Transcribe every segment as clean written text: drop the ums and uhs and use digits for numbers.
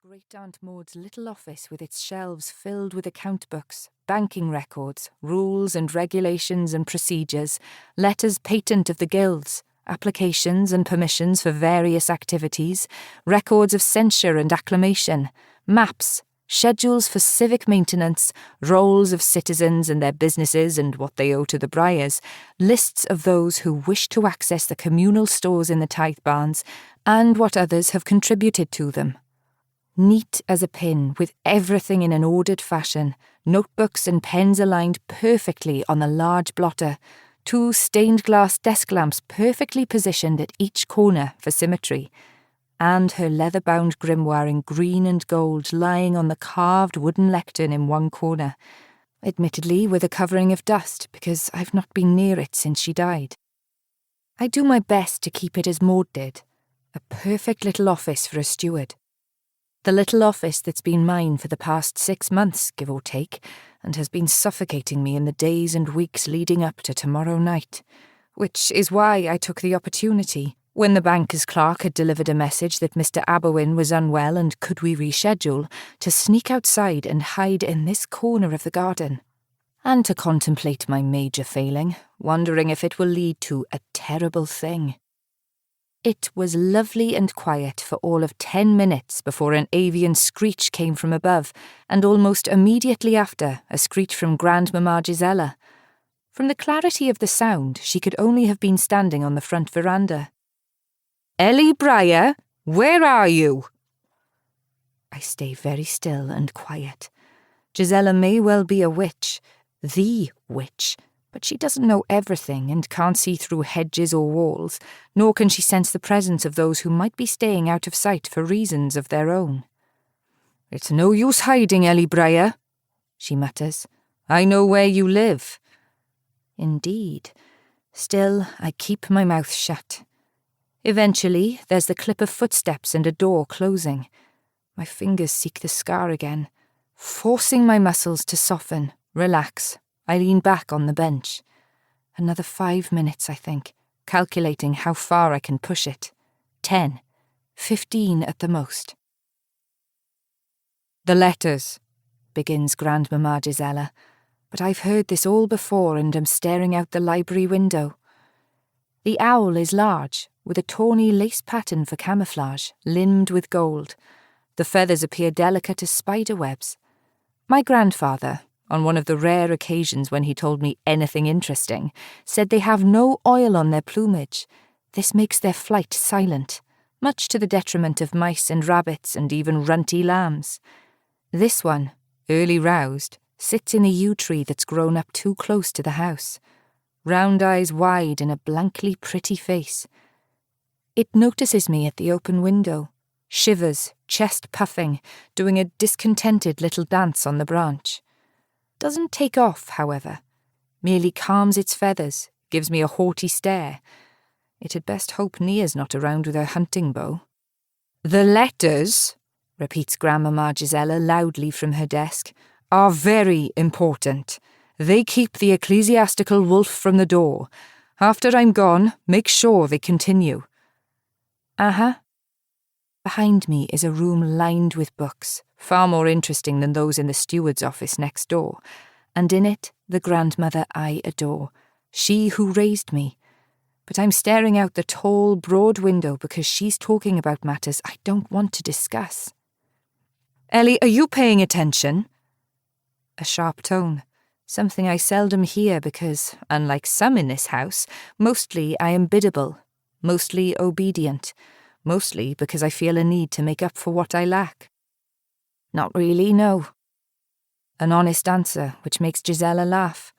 Great-aunt Maud's little office with its shelves filled with account books, banking records, rules and regulations and procedures, letters patent of the guilds, applications and permissions for various activities, records of censure and acclamation, maps, schedules for civic maintenance, rolls of citizens and their businesses and what they owe to the Briars, lists of those who wish to access the communal stores in the tithe barns, and what others have contributed to them. Neat as a pin, with everything in an ordered fashion, notebooks and pens aligned perfectly on the large blotter, 2 stained glass desk lamps perfectly positioned at each corner for symmetry, and her leather-bound grimoire in green and gold lying on the carved wooden lectern in one corner, admittedly with a covering of dust because I've not been near it since she died. I do my best to keep it as Maud did, a perfect little office for a steward. The little office that's been mine for the past 6 months, give or take, and has been suffocating me in the days and weeks leading up to tomorrow night, which is why I took the opportunity, when the banker's clerk had delivered a message that Mr. Aberwin was unwell and could we reschedule, to sneak outside and hide in this corner of the garden, and to contemplate my major failing, wondering if it will lead to a terrible thing. It was lovely and quiet for all of 10 minutes before an avian screech came from above, and almost immediately after, a screech from Grandmamma Gisella. From the clarity of the sound, she could only have been standing on the front veranda. "Ellie Briar, where are you?" I stay very still and quiet. Gisella may well be a witch, the witch, but she doesn't know everything and can't see through hedges or walls, nor can she sense the presence of those who might be staying out of sight for reasons of their own. "It's no use hiding, Ellie Briar," she mutters. "I know where you live." Indeed. Still, I keep my mouth shut. Eventually, there's the clip of footsteps and a door closing. My fingers seek the scar again. Forcing my muscles to soften, relax, I lean back on the bench. Another 5 minutes, I think, calculating how far I can push it. 10, 15 at the most. "The letters," begins Grandmamma Gisella, but I've heard this all before and am staring out the library window. The owl is large, with a tawny lace pattern for camouflage, limned with gold. The feathers appear delicate as spider webs. My grandfather, on one of the rare occasions when he told me anything interesting, said they have no oil on their plumage. This makes their flight silent, much to the detriment of mice and rabbits and even runty lambs. This one, early roused, sits in a yew tree that's grown up too close to the house. Round eyes wide and a blankly pretty face. It notices me at the open window, shivers, chest puffing, doing a discontented little dance on the branch. Doesn't take off, however, merely calms its feathers, gives me a haughty stare. It had best hope Nia's not around with her hunting bow. "The letters," repeats Grandmamma Gisella loudly from her desk, "are very important. They keep the ecclesiastical wolf from the door. After I'm gone, make sure they continue." Uh-huh. Behind me is a room lined with books, far more interesting than those in the steward's office next door, and in it the grandmother I adore, she who raised me. But I'm staring out the tall, broad window because she's talking about matters I don't want to discuss. "Ellie, are you paying attention?" A sharp tone, something I seldom hear because, unlike some in this house, mostly I am biddable, mostly obedient, mostly because I feel a need to make up for what I lack. "Not really, no." An honest answer, which makes Gisella laugh.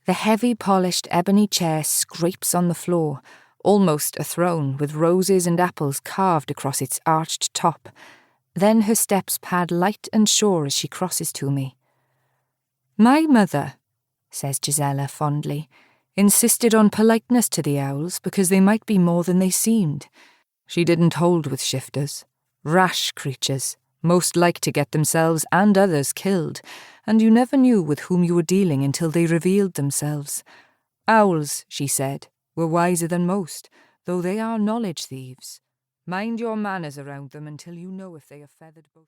The heavy, polished ebony chair scrapes on the floor, almost a throne, with roses and apples carved across its arched top. Then her steps pad light and sure as she crosses to me. "My mother," says Gisella fondly, "insisted on politeness to the owls because they might be more than they seemed. She didn't hold with shifters, rash creatures, most like to get themselves and others killed, and you never knew with whom you were dealing until they revealed themselves. Owls, she said, were wiser than most, though they are knowledge thieves. Mind your manners around them until you know if they are feathered both."